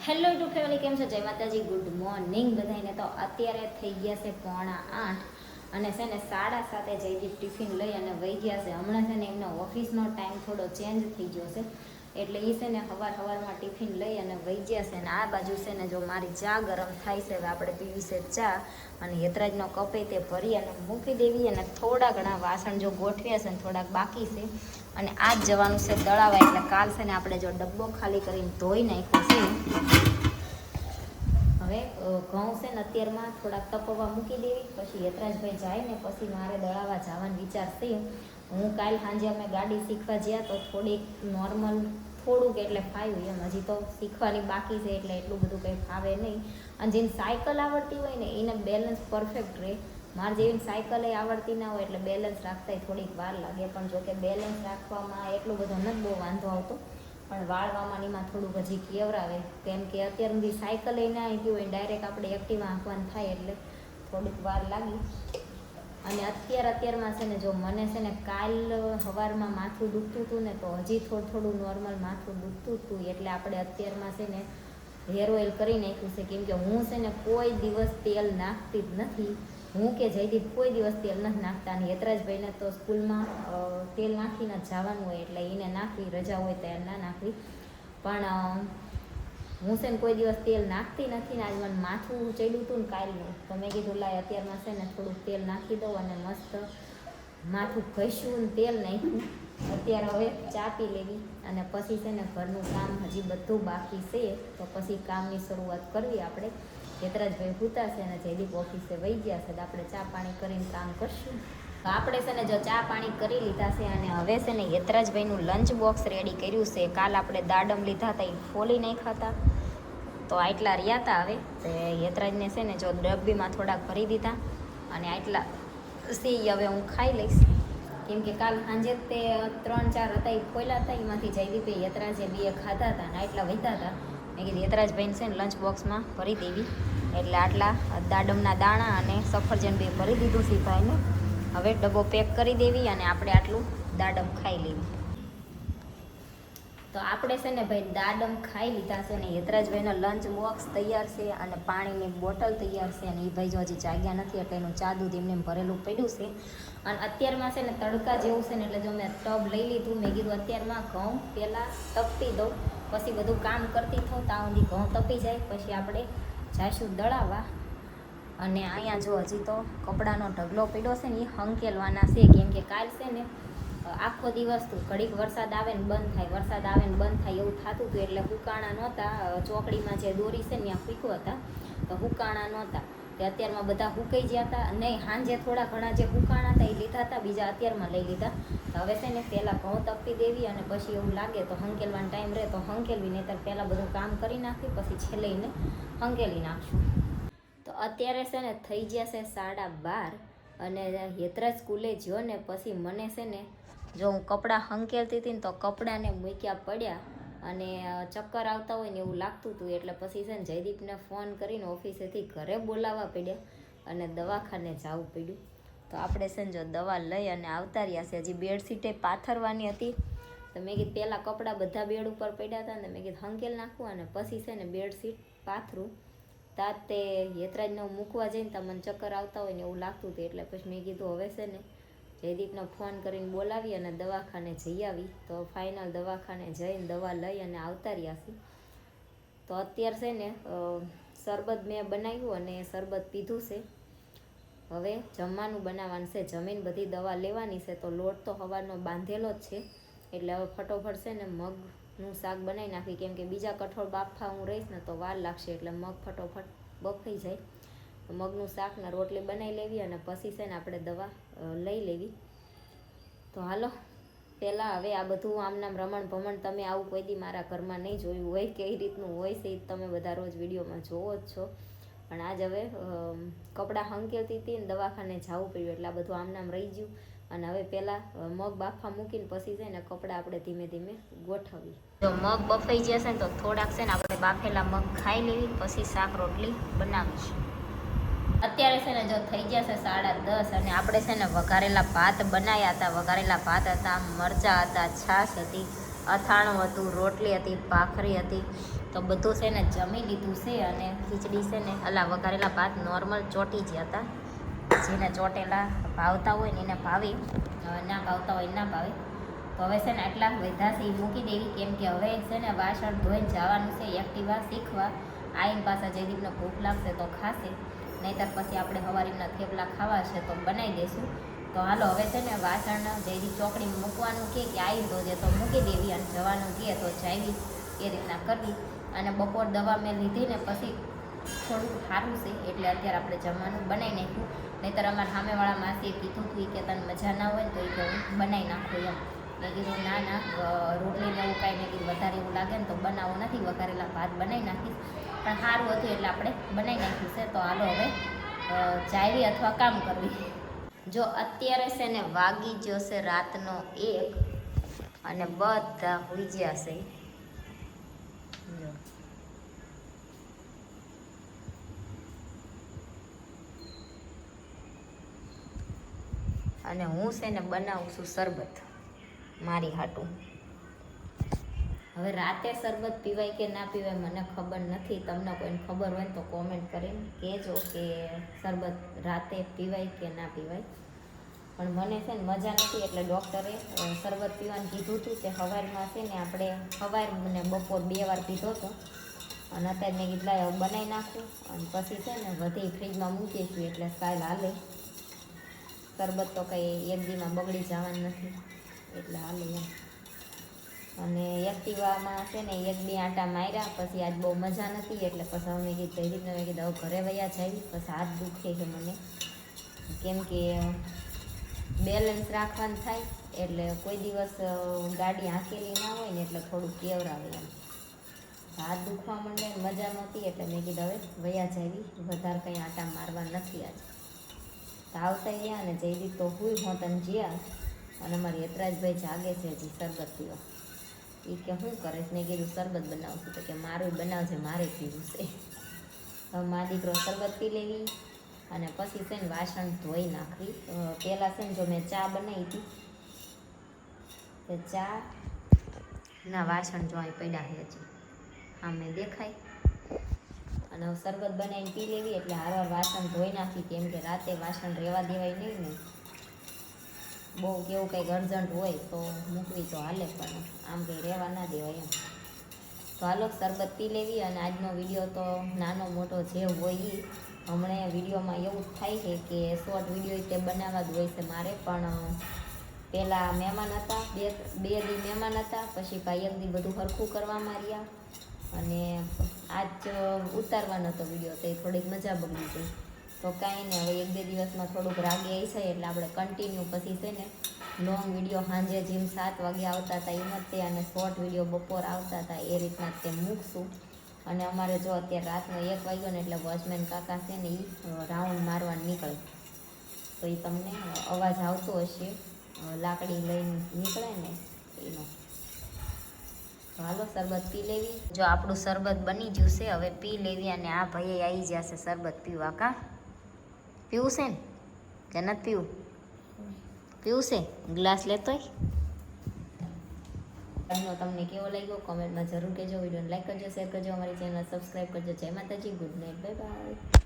Hello two family, કેમ છો? જય માતાજી, ગુડ મોર્નિંગ બધાને. તો અત્યારે થઈ ગયા છે 7:45 અને છે ને 7:30 જયદીપ ટિફિન લઈ અને વહી ગયા છે. હમણાં છે ને એમનો ઓફિસનો ટાઈમ થોડો ચેન્જ થઈ ગયો છે, એટલે એ છે ને સવારમાં ટિફિન લઈ અને વહી ગયા છે. અને આ બાજુ છે ને જો મારી ચા ગરમ થાય છે, હવે આપણે પીવી છે ચા. અને યતરાજનો કપે તે ભરી અને મૂકી દેવી. અને થોડા ઘણા વાસણ જો ગોઠવ્યા છે ને થોડાક બાકી છે. અને આજ જવાનું છે દળાવા, એટલે કાલ છે ને આપણે જો ડબ્બો ખાલી કરીને ધોઈ નાખ્યો છે. હવે ઘઉં છે ને અત્યારમાં થોડાક તપવા મૂકી દેવી, પછી યતરાજભાઈ જાય ને પછી મારે દળાવા જવાનો વિચાર છે. હું કાલ સાંજે અમે ગાડી શીખવા ગયા તો થોડીક નોર્મલ થોડુંક એટલે ફાવ્યું એમ, હજી તો શીખવાની બાકી છે એટલે એટલું બધું કંઈ ફાવે નહીં. અને જેને સાયકલ આવડતી હોય ને એને બેલેન્સ પરફેક્ટ રહે. મારે જેવી સાયકલ આવડતી ના હોય એટલે બેલેન્સ રાખતા થોડીક વાર લાગે, પણ જોકે બેલેન્સ રાખવામાં એટલો બધો નથી બહુ વાંધો આવતો, પણ વાળવામાં એમાં થોડુંક હજી કેવરાવે, કેમ કે અત્યાર સુધી સાયકલ ના આવી ગયું હોય, ડાયરેક્ટ આપણે એક્ટિવા આંકવાનું થાય એટલે થોડીક વાર લાગી. અને અત્યારમાં છે ને જો મને છે ને કાલ સવારમાં માથું દુખતું હતું ને, તો હજી થોડું નોર્મલ માથું દુખતું હતું, એટલે આપણે અત્યારમાં છે ને હેર ઓઇલ કરી નાખ્યું છે. કેમ કે હું છે ને કોઈ દિવસ તેલ નાખતી જ નથી, હું કે જયદીપ કોઈ દિવસ તેલ નથી નાખતા. અને યતરાજભાઈને તો સ્કૂલમાં તેલ નાખીને જ જવાનું હોય, એટલે એને નાખવી, રજા હોય ત્યારે ના નાખવી. પણ હું છે ને કોઈ દિવસ તેલ નાખતી નથી ને આજ મને માથું ચડ્યું હતું ને કાલનું, તો મેં કીધું લાય અત્યારમાં છે ને થોડુંક તેલ નાખી દઉં. અને મસ્ત માથું ઘસ્યું ને તેલ નાખ્યું. અત્યારે હવે ચા પી લેવી અને પછી છે ને ઘરનું કામ હજી બધું બાકી છે, તો પછી કામની શરૂઆત કરવી આપણે. યતરાજભાઈ સૂતા છે અને જયદીપ ઓફિસે વહી ગયા છે, તો આપણે ચા પાણી કરીને કામ કરશું. તો આપણે છે ને જો ચા પાણી કરી લીધા છે અને હવે છે ને યતરાજભાઈનું લંચ બોક્સ રેડી કર્યું છે. કાલ આપણે દાડમ લીધા હતા, એ ફોલી નાખ્યા હતા, તો આટલા રહ્યા હતા. હવે તે યતરાજને છે ને જો ડબ્બીમાં થોડાક ભરી દીધા અને આટલા સી હવે હું ખાઈ લઈશ. કેમ કે કાલ સાંજે તે 3-4 હતા એ ખોલ્યા હતા, એમાંથી જયદીપે યતરાજે 2 ખાધા હતા અને આટલા વધ્યા હતા. મેં કીધું યતરાજભાઈને છે ને લંચ બોક્સમાં ભરી દેવી, એટલે આટલા દાડમના દાણા અને સફરજન 2 ભરી દીધું છે ભાઈને. હવે ડબ્બો પેક કરી દેવી અને આપણે આટલું દાડમ ખાઈ લેવી. તો આપણે છે ને ભાઈ દાડમ ખાઈ લીધા છે ને યતરાજભાઈનો લંચ બોક્સ તૈયાર છે અને પાણીની બોટલ તૈયાર છે. અને એ ભાઈ જો હજી જાગ્યા નથી એટલે એનું ચા દૂધ એમને ભરેલું પડ્યું છે. અને અત્યારમાં છે ને તડકા જેવું છે ને, એટલે જો મેં ટબ લઈ લીધું. મેં કીધું અત્યારમાં ઘઉં પહેલાં તપી દઉં, પછી બધું કામ કરતી થઉં, ત્યાં સુધી ઘઉં તપી જાય, પછી આપણે જઈશું દળાવા. અને અહીંયા જો હજી તો કપડાનો ઢગલો પડ્યો છે ને એ હંકેલવાના છે. કેમ કે કાલ છે ને આખો દિવસ ઘડીક વરસાદ આવે ને બંધ થાય, વરસાદ આવે ને બંધ થાય એવું થતું હતું, એટલે હુકાણા નહોતા. ચોકડીમાં જે દોરી છે ને ત્યાં ફૂંકવા હતા, તો હુકાણા નહોતા. તે અત્યારમાં બધા હુકાઈ ગયા હતા. નહીં, સાંજે થોડા ઘણા જે હુકાણા હતા એ લીધા હતા, બીજા અત્યારમાં લઈ લીધા. તો હવે છે ને પહેલાં ઘઉં તપી દેવી અને પછી એવું લાગે તો હંકેલવાનો ટાઈમ રહે તો હંકેલવી, નહીં ત્યારે પહેલાં બધું કામ કરી નાખવી, પછી છેલ્લે હંકેલી નાખશું. તો અત્યારે છે ને થઈ ગયા છે 12:30 અને યતરાજ સ્કૂલે જ્યો ને પછી મને છે ને જો હું કપડાં હંકેલતી હતી ને તો કપડાને મૂક્યા પડ્યા અને ચક્કર આવતા હોય ને એવું લાગતું હતું. એટલે પછી છે ને જયદીપને ફોન કરીને ઓફિસેથી ઘરે બોલાવવા પડ્યા અને દવાખાને જવું પડ્યું. તો આપણે છે ને જો દવા લઈ અને આવતા રહ્યા છે. હજી બેડશીટે પાથરવાની હતી, તો મેં કીધું પહેલાં કપડાં બધા બેડ ઉપર પડ્યા હતા ને મેં કીધું હંકેલ નાખવું અને પછી છે ને બેડશીટ પાથરું. તાત તે યતરાજને મૂકવા જઈને તો મને ચક્કર આવતા હોય ને એવું લાગતું હતું, એટલે પછી મેં કીધું હવે છે ને જયદીપનો ફોન કરીને બોલાવી અને દવાખાને જઈ આવી. તો ફાઇનલ દવાખાને જઈને દવા લઈ અને આવતા રહ્યા છીએ. તો અત્યારે છે ને શરબત મેં બનાવ્યું અને શરબત પીધું છે. હવે જમવાનું બનાવવાનું છે, જમીન બધી દવા લેવાની છે. તો લોટ તો સવારનો બાંધેલો જ છે, એટલે હવે ફટોફટ છે ને મગનું શાક બનાવી નાખવી. કેમ કે બીજા કઠોળ બાફા હું રહીશ ને તો વાર લાગશે, એટલે મગ ફટોફટ બફાઈ જાય. મગનું શાક ને રોટલી બનાવી લેવી અને પછી છે ને આપણે દવા લઈ લેવી. તો હાલો પહેલાં હવે આ બધું આમનામ રમણ ભમણ તમે આવું કોઈ દી મારા ઘરમાં નહીં જોયું હોય, કઈ રીતનું હોય છે એ તમે બધા રોજ વિડીયોમાં જોવો જ છો. પણ આજ હવે કપડાં હંકેલતી હતી ને દવાખાને જવું પડ્યું, એટલે આ બધું આમનામ રહી ગયું. અને હવે પહેલાં મગ બાફા મૂકીને પછી છે ને કપડાં આપણે ધીમે ધીમે ગોઠવી. જો મગ બફાઈ જશે ને તો થોડાક છે ને આપણે બાફેલા મગ ખાઈ લેવી, પછી શાક રોટલી બનાવીશું. અત્યારે છે ને જો થઈ ગયા છે 10:30 અને આપણે છે ને વઘારેલા ભાત બનાવ્યા હતા. વઘારેલા ભાત હતા, મરચાં હતા, છાશ હતી અથાણું હતું, રોટલી હતી, ભાખરી હતી, તો બધું છે ને જમી લીધું છે. અને ખીચડી છે ને વઘારેલા ભાત નોર્મલ ચોટી જ હતા. જેને ચોટેલા ભાવતા હોય ને એને ભાવે, ના ભાવતા હોય ના ભાવે. તો હવે છે ને આટલા વધા છે એ મૂકી દેવી, કેમ કે હવે છે ને વાસણ ધોઈને જવાનું છે એક્ટિવા શીખવા. આઈને પાછા જયદીપને ભૂખ લાગશે તો ખાશે, નહીંતર પછી આપણે સવારીના થેપલા ખાવા છે તો બનાવી દઈશું. તો હાલો હવે છે ને વાસણ જયદીપ ચોકડી મૂકવાનું કે આવી દોજે તો મૂકી દેવી, અને જવાનું કહે તો જાવી એ રીતના કરવી. અને બપોર દવા મેં લીધી ને પછી થોડુંક સારું છે એટલે અત્યારે આપણે જમવાનું બનાવી નાખ્યું. નહીંતર અમારા સામેવાળા માસીએ કીધું હતું કે તને મજા ના હોય ને તો એ કે હું બનાવી નાખું એમ. મેં કીધું ના ના, રોટલીને એવું કાંઈ મેં કીધું વધારે એવું લાગે ને તો બનાવવું નથી, વઘારેલા ભાત બનાવી નાખીશ. પણ સારું હતું એટલે આપણે બનાવી નાખ્યું છે. તો હાલો હવે ચાવી અથવા કામ કરવી. જો અત્યારે છે ને વાગી જશે રાતનો 1 અને બધા હોઈ ગયા છે. જો અને હું છે ને બનાવું છું શરબત મારી હાટું. હવે રાતે શરબત પીવાય કે ના પીવાય મને ખબર નથી, તમને કોઈને ખબર હોય તો કોમેન્ટ કરીને કહેજો કે શરબત રાતે પીવાય કે ના પીવાય. પણ મને છે ને મજા નથી એટલે ડૉક્ટરે શરબત પીવાનું કીધું હતું. તે સવારમાં છે ને આપણે સવાર ને બપોર 2 વાર પીધો હતો. અને અત્યારે મેં કીધું બનાવી નાખું અને પછી છે ને વધી ફ્રીજમાં મૂકીશું એટલે કાલ હાલે. શરબત તો કંઈ એક દીમાં બગડી જવાનું નથી એટલે હાલે એમ. અને એક્ટિવામાં છે ને 1-2 આંટા માર્યા પછી આજ બહુ મજા નથી એટલે પછી અમે જયદીપને મેં કીધું ઘરે વયા જાવી. પછી હાથ દુખે છે મને, કેમ કે બેલેન્સ રાખવાનું થાય એટલે કોઈ દિવસ ગાડી હાંકેલી ના હોય ને એટલે થોડુંક કેવરાવે એમ. હાથ દુખવા માંડે ને મજા નહોતી એટલે મેં કીધું હવે વયા જાવી, વધારે કંઈ આંટા મારવા નથી આજ. આવતા ગયા અને જયદીપ તો હુઈ હોતન જ્યાં અને અમારી યતરાજભાઈ જાગે છે હજી શરબત પીવા. એ કે શું કરે છે? મેં કીધું શરબત બનાવશું તો કે મારું બનાવશે, મારે પીવું છે. હવે મા દીકરો શરબત પી લેવી અને પછી છે ને વાસણ ધોઈ નાખવી. પહેલાં છે ને જો મેં ચા બનાવી હતી તે ચા ના વાસણ જો અહીં પડ્યા છે હજી આમે દેખાય. અને શરબત બનાવીને પી લેવી એટલે હારવાર વાસણ ધોઈ નાખી, કેમ કે રાતે વાસણ રહેવા દેવાય નહીં ને. બહુ કેવું કંઈક અર્જન્ટ હોય તો મૂકવી તો હાલે, પણ આમ કંઈ રહેવા ના દેવાય એમ. તો હાલો શરબત પી લેવી. અને આજનો વિડીયો તો નાનો મોટો જે હોય એ હમણાં વિડીયોમાં એવું જ થાય છે કે શોર્ટ વિડીયો તે બનાવવા જ હોય છે મારે. પણ પહેલાં મહેમાન હતા, બે દી મહેમાન હતા, પછી ભાઈ એક દી બધું સરખું કરવામાં રહ્યા અને આજ ઉતારવાનો હતો વિડીયો તો એ થોડીક મજા બગડી ગઈ. તો કાંઈ નહીં, હવે 1-2 દિવસમાં થોડુંક રાગે આવી જાય એટલે આપણે કન્ટિન્યુ પછી છે ને લોંગ વિડીયો સાંજે જેમ 7 વાગે આવતા હતા એમ જ તે, અને શોર્ટ વિડીયો બપોર આવતા હતા એ રીતના તે મૂકશું. અને અમારે જો અત્યારે રાતનો 1 વાગ્યો ને એટલે વોચમેન કાકા છે ને એ રાઉન્ડ મારવા નીકળે તો એ તમને અવાજ આવતો હશે, લાકડી લઈને નીકળે ને એનો. હાલો શરબત પી લેવી. જો આપણું શરબત બની ગયું છે, હવે પી લેવી. અને આ ભાઈએ આવી જશે શરબત પીવા. કા પીવું છે ને કે નથી પીવું? પીવું છે. ગ્લાસ લેતોય. આજનો તમને કેવો લાગ્યો કોમેન્ટમાં જરૂર કહેજો. વિડીયોને લાઈક કરજો, શેર કરજો, અમારી ચેનલ સબસ્ક્રાઈબ કરજો. જય માતાજી, ગુડ નાઇટ, બાય બાય.